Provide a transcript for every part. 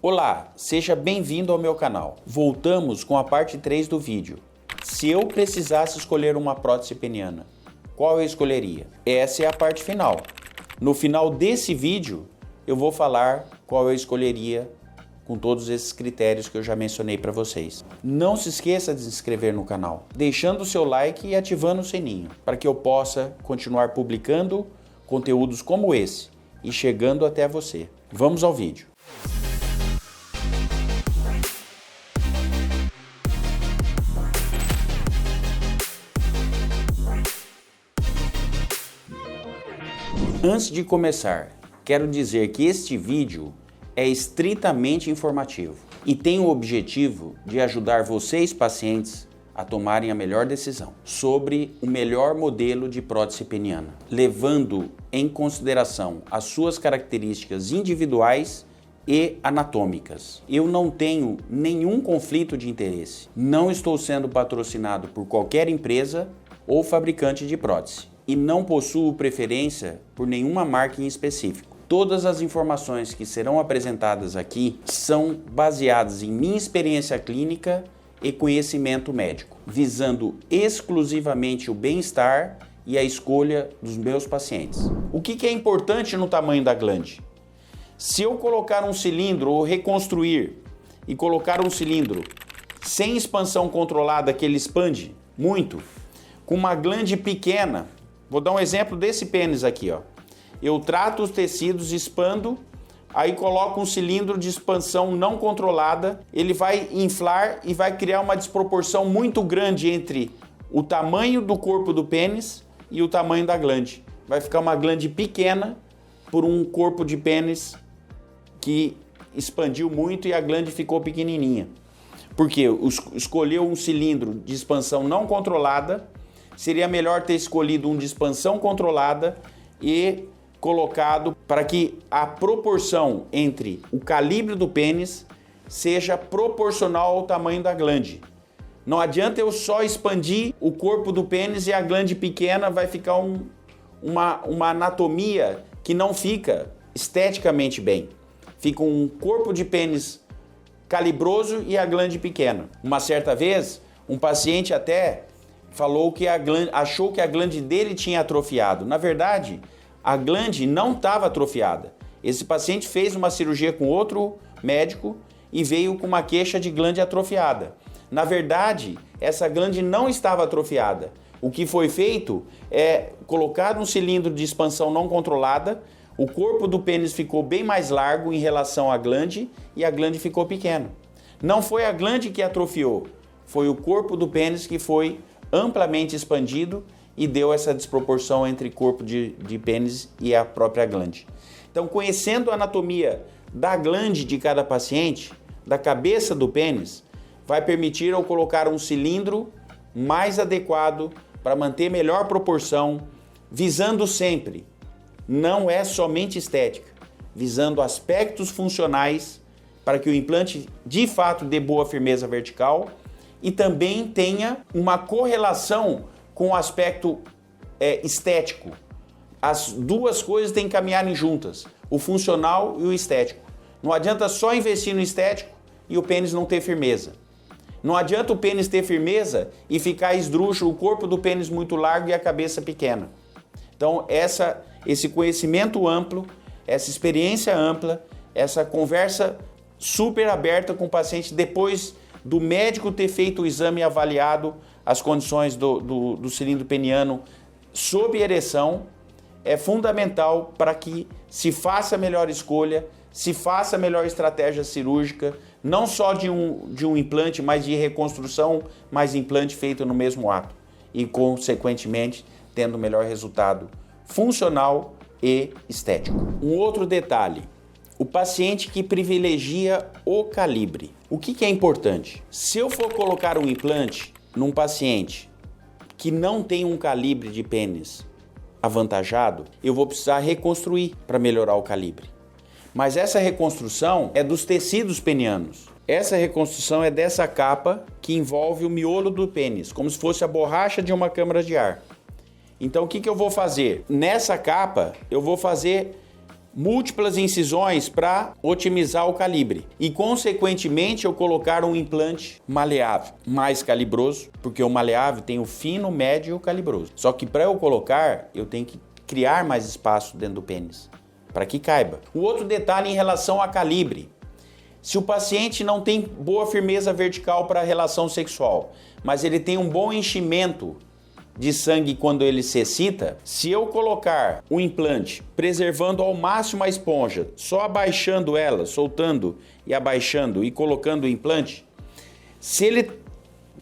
Olá, seja bem-vindo ao meu canal. Voltamos com a parte 3 do vídeo. Se eu precisasse escolher uma prótese peniana, qual eu escolheria? Essa é a parte final. No final desse vídeo, eu vou falar qual eu escolheria com todos esses critérios que eu já mencionei para vocês. Não se esqueça de se inscrever no canal, deixando o seu like e ativando o sininho, para que eu possa continuar publicando conteúdos como esse e chegando até você. Vamos ao vídeo. Antes de começar, quero dizer que este vídeo é estritamente informativo e tem o objetivo de ajudar vocês, pacientes, a tomarem a melhor decisão sobre o melhor modelo de prótese peniana, levando em consideração as suas características individuais e anatômicas. Eu não tenho nenhum conflito de interesse. Não estou sendo patrocinado por qualquer empresa ou fabricante de prótese e não possuo preferência por nenhuma marca em específico. Todas as informações que serão apresentadas aqui são baseadas em minha experiência clínica e conhecimento médico, visando exclusivamente o bem-estar e a escolha dos meus pacientes. O que é importante no tamanho da glande? Se eu colocar um cilindro ou reconstruir e colocar um cilindro sem expansão controlada, que ele expande muito, com uma glande pequena, vou dar um exemplo desse pênis aqui, ó. Eu trato os tecidos, expando, aí coloco um cilindro de expansão não controlada, ele vai inflar e vai criar uma desproporção muito grande entre o tamanho do corpo do pênis e o tamanho da glande. Vai ficar uma glande pequena por um corpo de pênis que expandiu muito e a glande ficou pequenininha. Porque escolheu um cilindro de expansão não controlada, seria melhor ter escolhido um de expansão controlada e colocado para que a proporção entre o calibre do pênis seja proporcional ao tamanho da glande. Não adianta eu só expandir o corpo do pênis e a glande pequena, vai ficar uma anatomia que não fica esteticamente bem. Fica um corpo de pênis calibroso e a glande pequena. Uma certa vez, um paciente até falou que achou que a glande dele tinha atrofiado. Na verdade, a glande não estava atrofiada. Esse paciente fez uma cirurgia com outro médico e veio com uma queixa de glande atrofiada. Na verdade, essa glande não estava atrofiada. O que foi feito é colocar um cilindro de expansão não controlada, o corpo do pênis ficou bem mais largo em relação à glande e a glande ficou pequena. Não foi a glande que atrofiou, foi o corpo do pênis que foi amplamente expandido e deu essa desproporção entre corpo de pênis e a própria glande. Então, conhecendo a anatomia da glande de cada paciente, da cabeça do pênis, vai permitir eu colocar um cilindro mais adequado para manter melhor proporção, visando sempre, não é somente estética, visando aspectos funcionais para que o implante de fato dê boa firmeza vertical e também tenha uma correlação com o aspecto estético. As duas coisas têm que caminharem juntas, o funcional e o estético. Não adianta só investir no estético e o pênis não ter firmeza. Não adianta o pênis ter firmeza e ficar esdrúxulo, o corpo do pênis muito largo e a cabeça pequena. Então, esse conhecimento amplo, essa experiência ampla, essa conversa super aberta com o paciente depois do médico ter feito o exame e avaliado as condições do cilindro peniano sob ereção, é fundamental para que se faça a melhor escolha, se faça a melhor estratégia cirúrgica, não só de um implante, mas de reconstrução, mais implante feito no mesmo ato e, consequentemente, tendo o melhor resultado funcional e estético. Um outro detalhe, o paciente que privilegia o calibre. O que é importante? Se eu for colocar um implante num paciente que não tem um calibre de pênis avantajado, eu vou precisar reconstruir para melhorar o calibre. Mas essa reconstrução é dos tecidos penianos. Essa reconstrução é dessa capa que envolve o miolo do pênis, como se fosse a borracha de uma câmara de ar. Então o que eu vou fazer? Nessa capa eu vou fazer múltiplas incisões para otimizar o calibre e, consequentemente, eu colocar um implante maleável, mais calibroso, porque o maleável tem o fino, médio e o calibroso. Só que para eu colocar, eu tenho que criar mais espaço dentro do pênis, para que caiba. O outro detalhe em relação a calibre. Se o paciente não tem boa firmeza vertical para a relação sexual, mas ele tem um bom enchimento de sangue quando ele se excita, se eu colocar o implante preservando ao máximo a esponja, só abaixando ela, soltando e abaixando e colocando o implante, se ele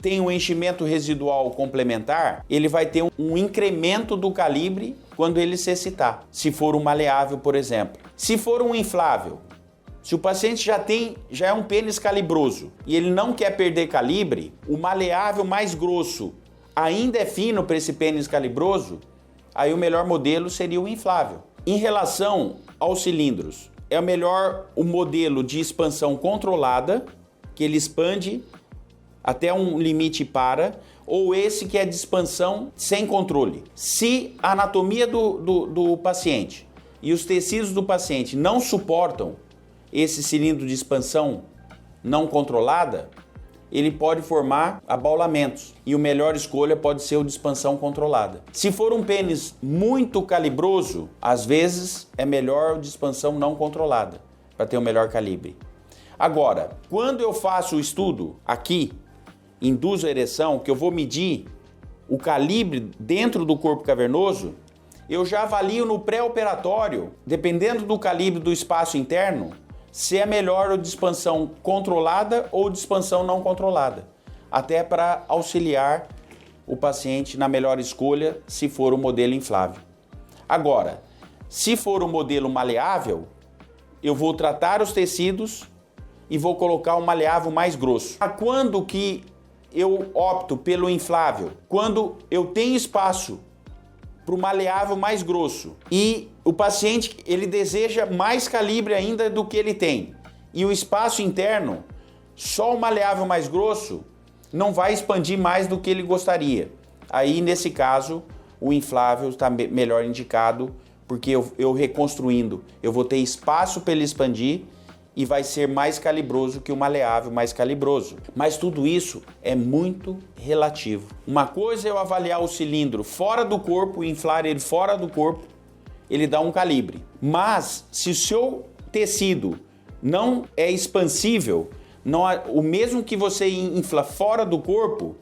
tem um enchimento residual complementar, ele vai ter um incremento do calibre quando ele se excitar, se for um maleável, por exemplo. Se for um inflável, se o paciente já é um pênis calibroso e ele não quer perder calibre, o maleável mais grosso ainda é fino para esse pênis calibroso, aí o melhor modelo seria o inflável. Em relação aos cilindros, é melhor o modelo de expansão controlada, que ele expande até um limite para, ou esse que é de expansão sem controle. Se a anatomia do paciente e os tecidos do paciente não suportam esse cilindro de expansão não controlada, ele pode formar abaulamentos e a melhor escolha pode ser o de expansão controlada. Se for um pênis muito calibroso, às vezes é melhor o de expansão não controlada para ter o melhor calibre. Agora, quando eu faço o estudo aqui, induzo a ereção, que eu vou medir o calibre dentro do corpo cavernoso, eu já avalio no pré-operatório, dependendo do calibre do espaço interno, se é melhor o de expansão controlada ou de expansão não controlada, até para auxiliar o paciente na melhor escolha se for o modelo inflável. Agora, se for o modelo maleável, eu vou tratar os tecidos e vou colocar um maleável mais grosso. Quando que eu opto pelo inflável? Quando eu tenho espaço para o maleável mais grosso e o paciente ele deseja mais calibre ainda do que ele tem e o espaço interno, só o maleável mais grosso não vai expandir mais do que ele gostaria. Aí nesse caso o inflável está melhor indicado, porque eu reconstruindo eu vou ter espaço para ele expandir e vai ser mais calibroso que o maleável mais calibroso. Mas tudo isso é muito relativo. Uma coisa é eu avaliar o cilindro fora do corpo, inflar ele fora do corpo, ele dá um calibre. Mas se o seu tecido não é expansível, o mesmo que você infla fora do corpo,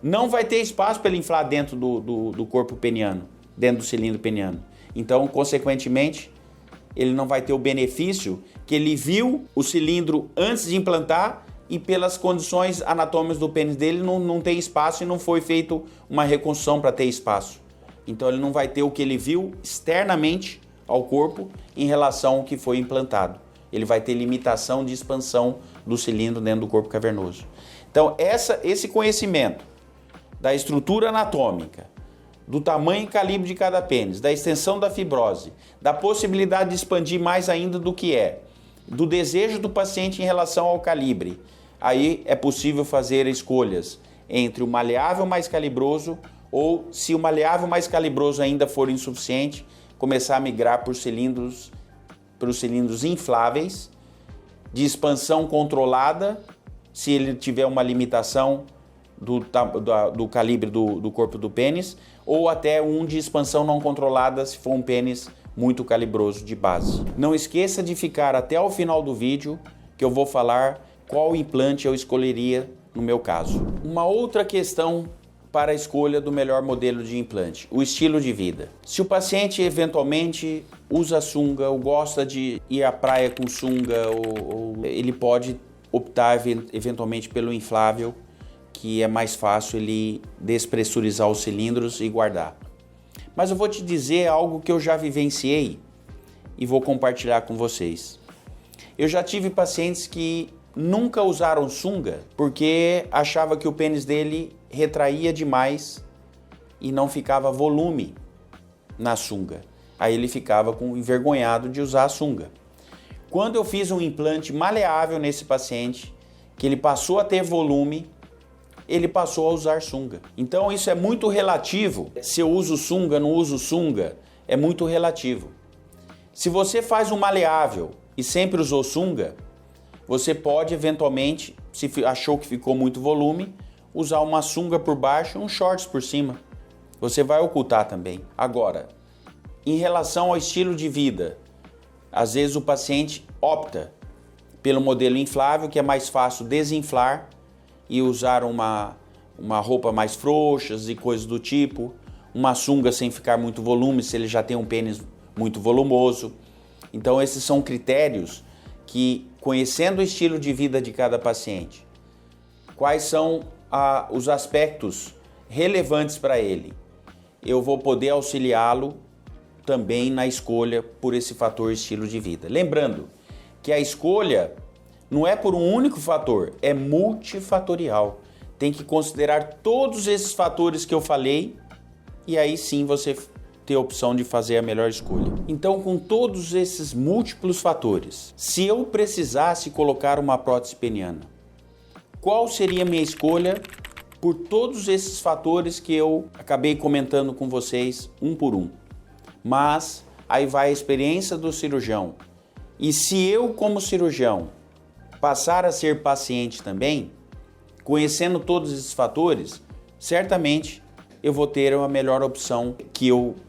não vai ter espaço para ele inflar dentro do corpo peniano, dentro do cilindro peniano. Então, consequentemente, ele não vai ter o benefício que ele viu o cilindro antes de implantar e pelas condições anatômicas do pênis dele não tem espaço e não foi feito uma reconstrução para ter espaço. Então ele não vai ter o que ele viu externamente ao corpo em relação ao que foi implantado. Ele vai ter limitação de expansão do cilindro dentro do corpo cavernoso. Então esse conhecimento da estrutura anatômica, do tamanho e calibre de cada pênis, da extensão da fibrose, da possibilidade de expandir mais ainda do que do desejo do paciente em relação ao calibre, aí é possível fazer escolhas entre o maleável mais calibroso ou, se o maleável mais calibroso ainda for insuficiente, começar a migrar para os cilindros infláveis, de expansão controlada, se ele tiver uma limitação do calibre do corpo do pênis, ou até um de expansão não controlada se for um pênis muito calibroso de base. Não esqueça de ficar até o final do vídeo, que eu vou falar qual implante eu escolheria no meu caso. Uma outra questão para a escolha do melhor modelo de implante, o estilo de vida. Se o paciente eventualmente usa sunga ou gosta de ir à praia com sunga, ou ele pode optar eventualmente pelo inflável, que é mais fácil ele despressurizar os cilindros e guardar. Mas eu vou te dizer algo que eu já vivenciei e vou compartilhar com vocês. Eu já tive pacientes que nunca usaram sunga porque achava que o pênis dele retraía demais e não ficava volume na sunga. Aí ele ficava envergonhado de usar a sunga. Quando eu fiz um implante maleável nesse paciente, que ele passou a ter volume, ele passou a usar sunga. Então isso é muito relativo. Se eu uso sunga, não uso sunga, é muito relativo. Se você faz um maleável e sempre usou sunga, você pode eventualmente, se achou que ficou muito volume, usar uma sunga por baixo e um shorts por cima. Você vai ocultar também. Agora, em relação ao estilo de vida, às vezes o paciente opta pelo modelo inflável, que é mais fácil desinflar e usar uma roupa mais frouxas e coisas do tipo, uma sunga sem ficar muito volume, se ele já tem um pênis muito volumoso. Então esses são critérios que, conhecendo o estilo de vida de cada paciente, quais são os aspectos relevantes para ele, eu vou poder auxiliá-lo também na escolha por esse fator estilo de vida. Lembrando que a escolha não é por um único fator, é multifatorial. Tem que considerar todos esses fatores que eu falei e aí sim você ter a opção de fazer a melhor escolha. Então, com todos esses múltiplos fatores, se eu precisasse colocar uma prótese peniana, qual seria a minha escolha por todos esses fatores que eu acabei comentando com vocês um por um? Mas aí vai a experiência do cirurgião. E se eu, como cirurgião, passar a ser paciente também, conhecendo todos esses fatores, certamente eu vou ter uma melhor opção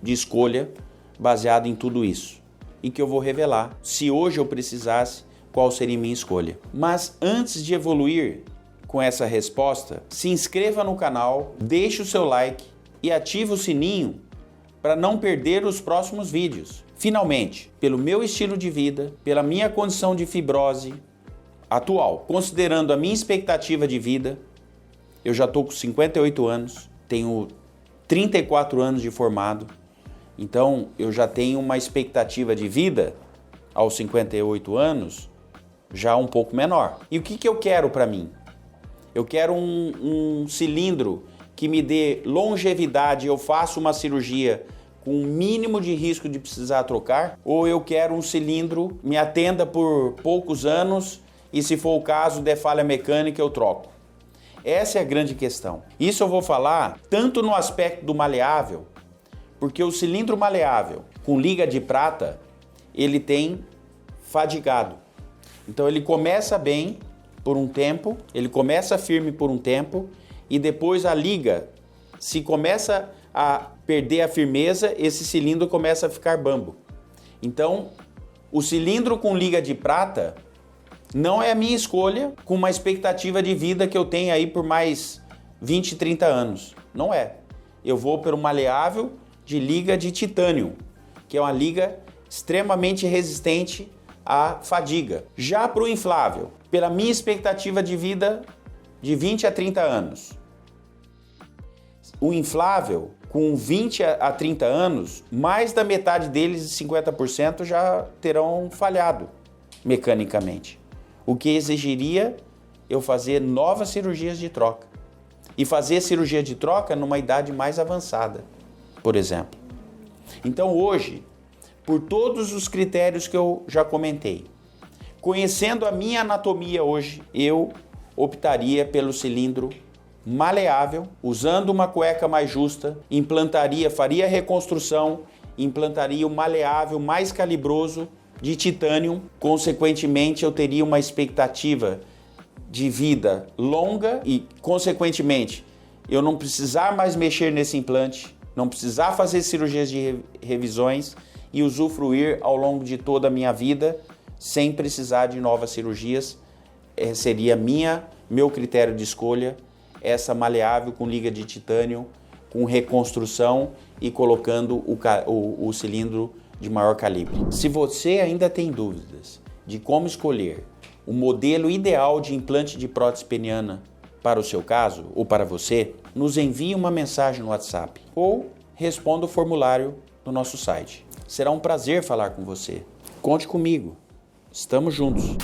de escolha baseado em tudo isso. E que eu vou revelar, se hoje eu precisasse, qual seria minha escolha. Mas antes de evoluir com essa resposta, se inscreva no canal, deixe o seu like e ative o sininho para não perder os próximos vídeos. Finalmente, pelo meu estilo de vida, pela minha condição de fibrose atual, considerando a minha expectativa de vida, eu já estou com 58 anos, tenho 34 anos de formado, então eu já tenho uma expectativa de vida aos 58 anos já um pouco menor. E o que eu quero para mim? Eu quero um cilindro que me dê longevidade, eu faço uma cirurgia com o mínimo de risco de precisar trocar, ou eu quero um cilindro me atenda por poucos anos e, se for o caso, der falha mecânica, eu troco. Essa é a grande questão. Isso eu vou falar tanto no aspecto do maleável, porque o cilindro maleável com liga de prata, ele tem fadigado. Então ele começa bem por um tempo, ele começa firme por um tempo e depois a liga, se começa a perder a firmeza, esse cilindro começa a ficar bambo. Então, o cilindro com liga de prata não é a minha escolha com uma expectativa de vida que eu tenho aí por mais 20, 30 anos. Não é. Eu vou pelo maleável de liga de titânio, que é uma liga extremamente resistente à fadiga. Já para o inflável, pela minha expectativa de vida de 20 a 30 anos, o inflável, com 20 a 30 anos, mais da metade deles, 50%, já terão falhado mecanicamente. O que exigiria eu fazer novas cirurgias de troca. E fazer cirurgia de troca numa idade mais avançada, por exemplo. Então hoje, por todos os critérios que eu já comentei, conhecendo a minha anatomia hoje, eu optaria pelo cilindro maleável, usando uma cueca mais justa, faria a reconstrução, implantaria o maleável mais calibroso de titânio. Consequentemente, eu teria uma expectativa de vida longa e, consequentemente, eu não precisar mais mexer nesse implante, não precisar fazer cirurgias de revisões e usufruir ao longo de toda a minha vida sem precisar de novas cirurgias. Seria meu critério de escolha, essa maleável com liga de titânio, com reconstrução e colocando o cilindro de maior calibre. Se você ainda tem dúvidas de como escolher o modelo ideal de implante de prótese peniana para o seu caso ou para você, nos envie uma mensagem no WhatsApp ou responda o formulário no nosso site. Será um prazer falar com você. Conte comigo. Estamos juntos.